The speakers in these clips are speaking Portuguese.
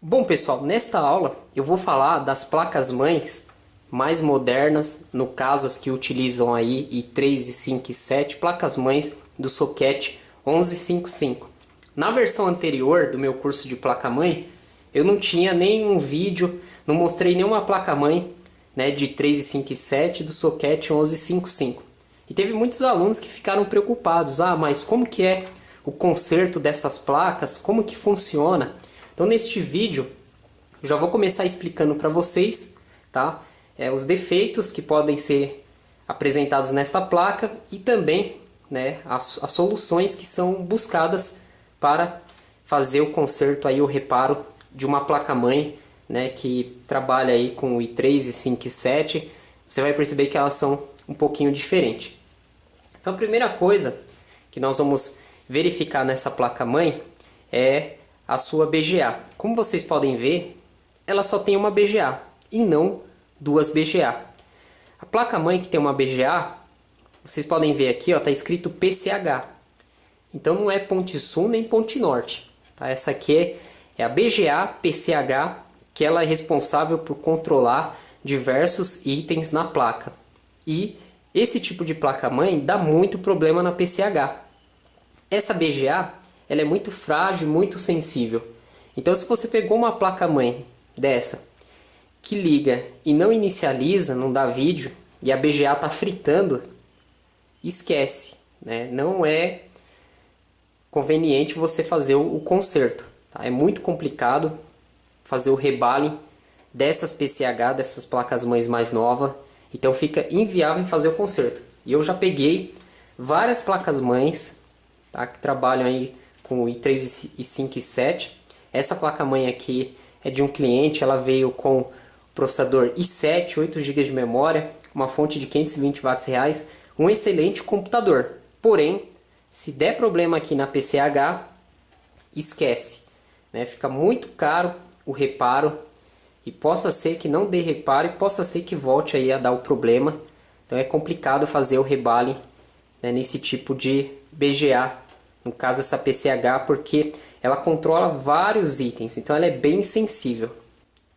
Bom pessoal, nesta aula eu vou falar das placas-mães mais modernas, no caso as que utilizam aí i3, i5 e i7, placas-mães do socket 1155. Na versão anterior do meu curso de placa-mãe, eu não tinha nenhum vídeo, não mostrei nenhuma placa-mãe, né, de 3, i5 e i7 do socket 1155. E teve muitos alunos que ficaram preocupados, mas como que é o conserto dessas placas, como que funciona? Então neste vídeo eu já vou começar explicando para vocês, tá? Os defeitos que podem ser apresentados nesta placa e também, né, as soluções que são buscadas para fazer o conserto aí, o reparo de uma placa-mãe, né, que trabalha aí com o i3, i5 e i7. Você vai perceber que elas são um pouquinho diferentes. Então a primeira coisa que nós vamos verificar nessa placa-mãe é a sua BGA. Como vocês podem ver, ela só tem uma BGA e não duas BGA. A placa-mãe que tem uma BGA, vocês podem ver aqui, está escrito PCH. Então não é ponte sul nem ponte norte. Tá? Essa aqui é a BGA PCH, que ela é responsável por controlar diversos itens na placa. E esse tipo de placa-mãe dá muito problema na PCH. Essa BGA ela é muito frágil, muito sensível. Então se você pegou uma placa-mãe dessa, que liga e não inicializa, não dá vídeo, e a BGA está fritando, esquece, né? Não é conveniente você fazer o conserto. Tá? É muito complicado fazer o rebalem dessas PCH, dessas placas-mães mais novas, então fica inviável fazer o conserto. E eu já peguei várias placas-mães, tá, que trabalham aí com o i3, i5 e i7. Essa placa-mãe aqui é de um cliente, ela veio com processador i7, 8 GB de memória, uma fonte de 520 watts reais, um excelente computador. Porém, se der problema aqui na PCH, esquece, né? Fica muito caro o reparo e possa ser que não dê reparo e possa ser que volte aí a dar o problema. Então é complicado fazer o rebale, né, nesse tipo de BGA. No caso essa PCH, porque ela controla vários itens, então ela é bem sensível,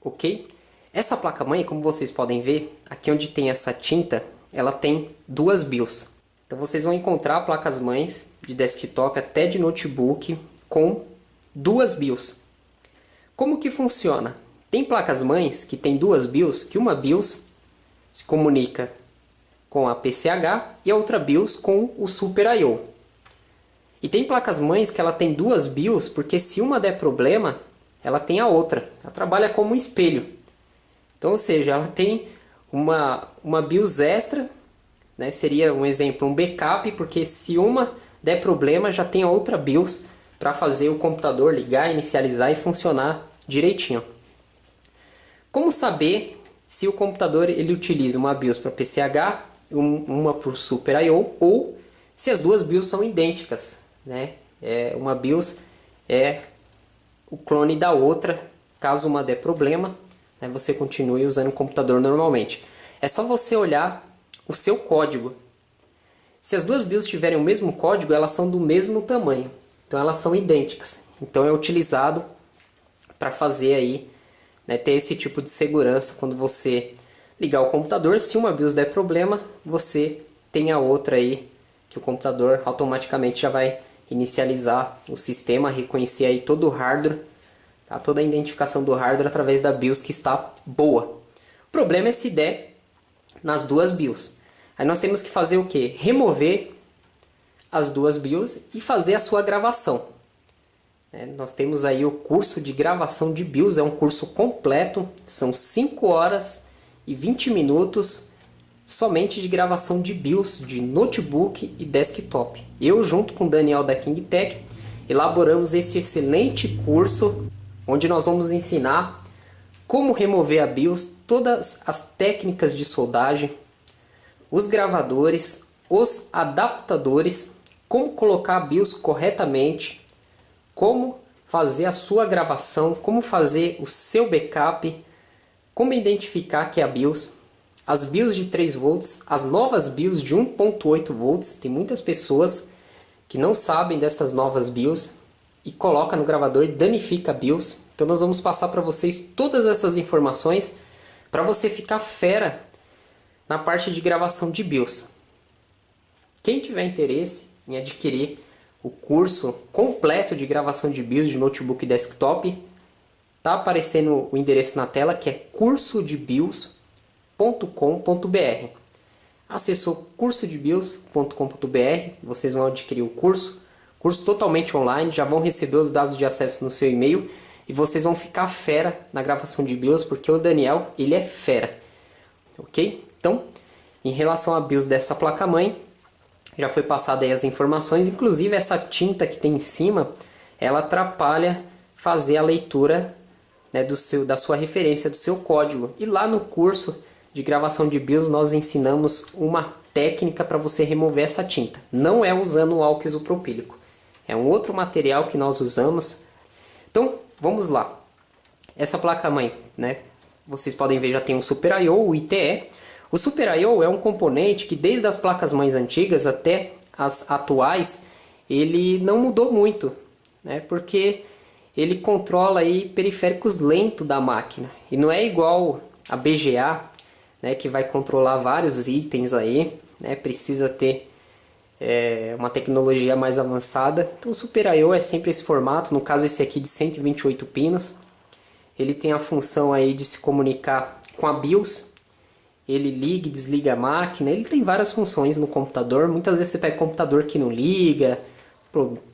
ok? Essa placa-mãe, como vocês podem ver, aqui onde tem essa tinta, ela tem duas BIOS. Então vocês vão encontrar placas-mães de desktop até de notebook com duas BIOS. Como que funciona? Tem placas-mães que tem duas BIOS, que uma BIOS se comunica com a PCH e a outra BIOS com o Super I/O. E tem placas-mães que ela tem duas BIOS, porque se uma der problema, ela tem a outra. Ela trabalha como um espelho. Então, ou seja, ela tem uma BIOS extra, né? Seria um exemplo, um backup, porque se uma der problema, já tem a outra BIOS para fazer o computador ligar, inicializar e funcionar direitinho. Como saber se o computador ele utiliza uma BIOS para PCH, uma para o Super I/O, ou se as duas BIOS são idênticas, né? Uma BIOS é o clone da outra. Caso uma der problema, né, você continue usando o computador normalmente. É só você olhar o seu código. Se as duas BIOS tiverem o mesmo código, elas são do mesmo tamanho. Então elas são idênticas. Então é utilizado para fazer aí, né, ter esse tipo de segurança quando você ligar o computador. Se uma BIOS der problema, você tem a outra aí, que o computador automaticamente já vai inicializar o sistema, reconhecer aí todo o hardware, tá? Toda a identificação do hardware através da BIOS que está boa. O problema é se der nas duas BIOS. Aí nós temos que fazer o que? Remover as duas BIOS e fazer a sua gravação. Nós temos aí o curso de gravação de BIOS, é um curso completo, são 5 horas e 20 minutos somente de gravação de BIOS, de notebook e desktop. Eu, junto com o Daniel da KingTech, elaboramos esse excelente curso, onde nós vamos ensinar como remover a BIOS, todas as técnicas de soldagem, os gravadores, os adaptadores, como colocar a BIOS corretamente, como fazer a sua gravação, como fazer o seu backup, como identificar que é a BIOS, as BIOS de 3 volts, as novas BIOS de 1.8 volts. Tem muitas pessoas que não sabem dessas novas BIOS. e coloca no gravador e danifica a BIOS. Então nós vamos passar para vocês todas essas informações para você ficar fera na parte de gravação de BIOS. Quem tiver interesse em adquirir o curso completo de gravação de BIOS de notebook e desktop, tá aparecendo o endereço na tela, que é cursodebios.com.br. Acessou cursodebios.com.br, vocês vão adquirir o curso totalmente online, já vão receber os dados de acesso no seu e-mail e vocês vão ficar fera na gravação de BIOS, porque o Daniel, ele é fera. Ok? Então, em relação a BIOS dessa placa-mãe, já foi passada aí as informações, inclusive essa tinta que tem em cima, ela atrapalha fazer a leitura, né, da sua referência, do seu código. E lá no curso de gravação de BIOS nós ensinamos uma técnica para você remover essa tinta. Não é usando o álcool isopropílico, é um outro material que nós usamos. Então, vamos lá. Essa placa-mãe, né, vocês podem ver, já tem um Super I/O, o ITE. O Super I/O é um componente que desde as placas-mães antigas até as atuais, ele não mudou muito, né, porque ele controla aí periféricos lentos da máquina. E não é igual a BGA, né, que vai controlar vários itens aí, né, precisa ter uma tecnologia mais avançada. Então o Super I/O é sempre esse formato, no caso esse aqui de 128 pinos. Ele tem a função aí de se comunicar com a BIOS. Ele liga e desliga a máquina, ele tem várias funções no computador. Muitas vezes você pega computador que não liga,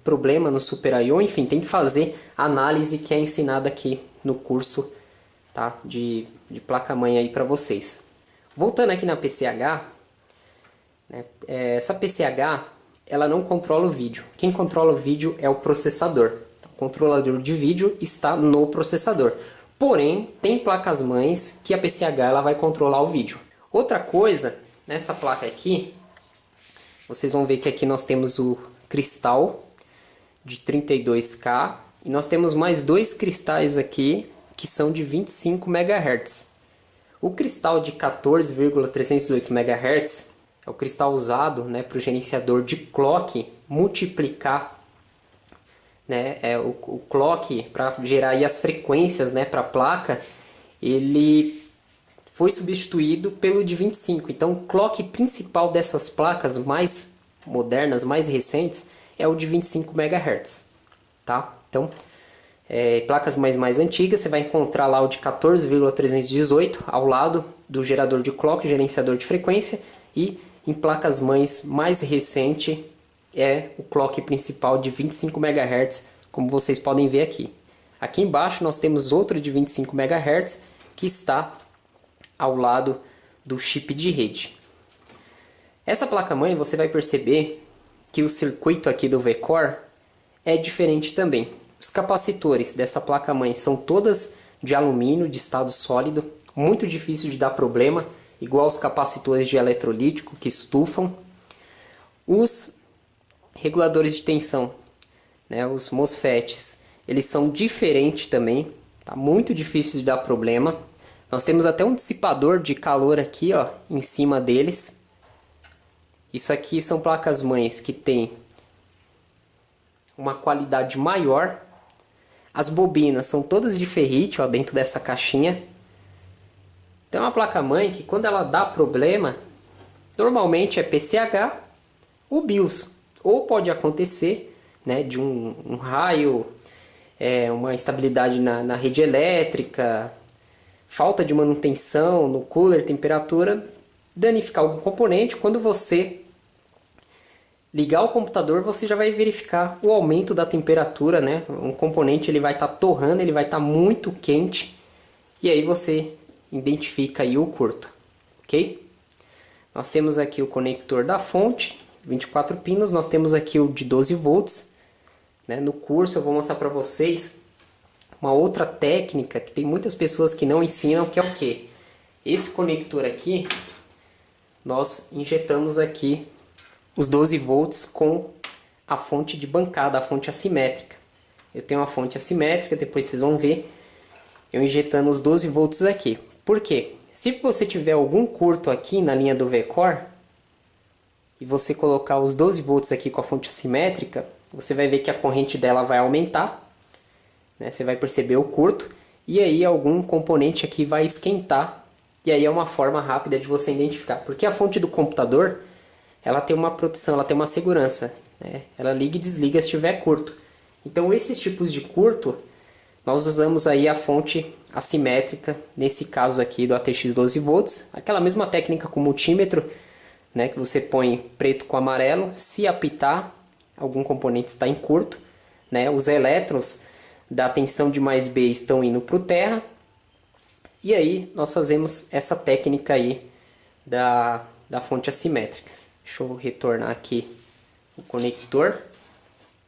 problema no Super I/O, enfim, tem que fazer a análise que é ensinada aqui no curso, tá, de placa-mãe aí para vocês. Voltando aqui na PCH, né, essa PCH ela não controla o vídeo. Quem controla o vídeo é o processador. Então, o controlador de vídeo está no processador. Porém, tem placas-mães que a PCH ela vai controlar o vídeo. Outra coisa, nessa placa aqui, vocês vão ver que aqui nós temos o cristal de 32K e nós temos mais dois cristais aqui que são de 25 MHz. O cristal de 14,318 MHz é o cristal usado, né, para o gerenciador de clock multiplicar, né, o clock para gerar aí as frequências, né, para a placa. Ele foi substituído pelo de 25. Então o clock principal dessas placas mais modernas, mais recentes, é o de 25 MHz, tá? Então, placas mais antigas, você vai encontrar lá o de 14,318 ao lado do gerador de clock, gerenciador de frequência, e em placas mães mais recente é o clock principal de 25 MHz, como vocês podem ver aqui. Aqui embaixo nós temos outro de 25 MHz que está ao lado do chip de rede. Essa placa-mãe você vai perceber que o circuito aqui do V-Core é diferente também. Os capacitores dessa placa-mãe são todas de alumínio, de estado sólido, muito difícil de dar problema, igual os capacitores de eletrolítico que estufam. Os reguladores de tensão, né, os MOSFETs, eles são diferentes também, tá muito difícil de dar problema. Nós temos até um dissipador de calor aqui, ó, em cima deles. Isso aqui são placas-mães que têm uma qualidade maior. As bobinas são todas de ferrite, ó, dentro dessa caixinha. Então é uma placa-mãe que quando ela dá problema, normalmente é PCH ou BIOS. Ou pode acontecer, né, de um raio, uma instabilidade na rede elétrica, falta de manutenção no cooler, temperatura, danificar algum componente. Quando você ligar o computador, você já vai verificar o aumento da temperatura, né? Um componente ele vai estar torrando, ele vai estar muito quente, e aí você identifica aí o curto, ok? Nós temos aqui o conector da fonte, 24 pinos, nós temos aqui o de 12 volts, né? No curso eu vou mostrar para vocês uma outra técnica que tem muitas pessoas que não ensinam, que é o que? Esse conector aqui, nós injetamos aqui os 12 volts com a fonte de bancada, a fonte assimétrica. Eu tenho uma fonte assimétrica, depois vocês vão ver eu injetando os 12 volts aqui. Por quê? Se você tiver algum curto aqui na linha do V-Core e você colocar os 12 volts aqui com a fonte assimétrica, você vai ver que a corrente dela vai aumentar, né? Você vai perceber o curto, e aí algum componente aqui vai esquentar, e aí é uma forma rápida de você identificar. Porque a fonte do computador, ela tem uma proteção, ela tem uma segurança, né? Ela liga e desliga se estiver curto. Então esses tipos de curto, nós usamos aí a fonte assimétrica, nesse caso aqui do ATX 12 volts, aquela mesma técnica com multímetro, né, que você põe preto com amarelo, se apitar, algum componente está em curto, né, os elétrons da tensão de mais B estão indo para o terra, e aí nós fazemos essa técnica aí da fonte assimétrica. Deixa eu retornar aqui o conector.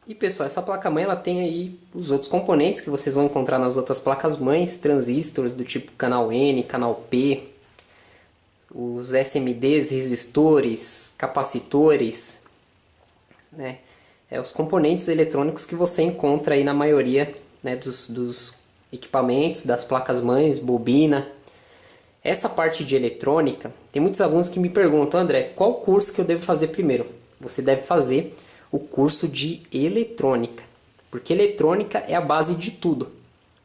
E pessoal, essa placa-mãe ela tem aí os outros componentes que vocês vão encontrar nas outras placas-mães, transistores do tipo canal N, canal P, os SMDs, resistores, capacitores, né? Os componentes eletrônicos que você encontra aí na maioria, né, dos equipamentos, das placas-mães, bobina. Essa parte de eletrônica, tem muitos alunos que me perguntam: André, qual curso que eu devo fazer primeiro? Você deve fazer o curso de eletrônica, porque eletrônica é a base de tudo.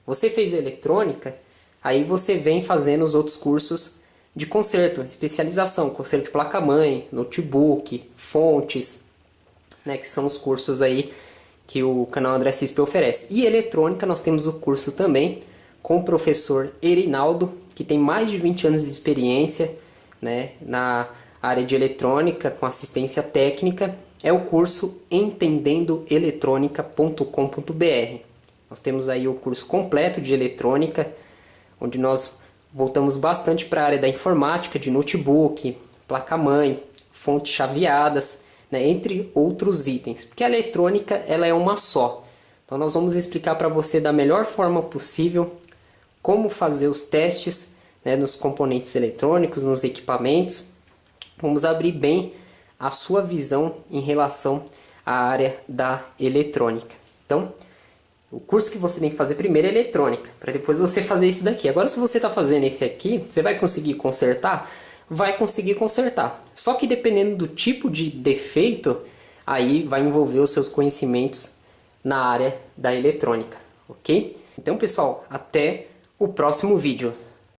Você fez eletrônica, aí você vem fazendo os outros cursos de conserto, especialização, conserto de placa-mãe, notebook, fontes, né, que são os cursos aí que o canal André CISP oferece. E eletrônica nós temos o curso também com o professor Erinaldo, que tem mais de 20 anos de experiência, né, na área de eletrônica com assistência técnica. É o curso entendendoeletronica.com.br. Nós temos aí o curso completo de eletrônica, onde nós voltamos bastante para a área da informática, de notebook, placa-mãe, fontes chaveadas, né, entre outros itens. Porque a eletrônica ela é uma só. Então nós vamos explicar para você da melhor forma possível como fazer os testes, né, nos componentes eletrônicos, nos equipamentos. Vamos abrir bem a sua visão em relação à área da eletrônica. Então, o curso que você tem que fazer primeiro é eletrônica, para depois você fazer esse daqui. Agora, se você está fazendo esse aqui, você vai conseguir consertar? Vai conseguir consertar. Só que dependendo do tipo de defeito, aí vai envolver os seus conhecimentos na área da eletrônica, ok? Então, pessoal, até o próximo vídeo.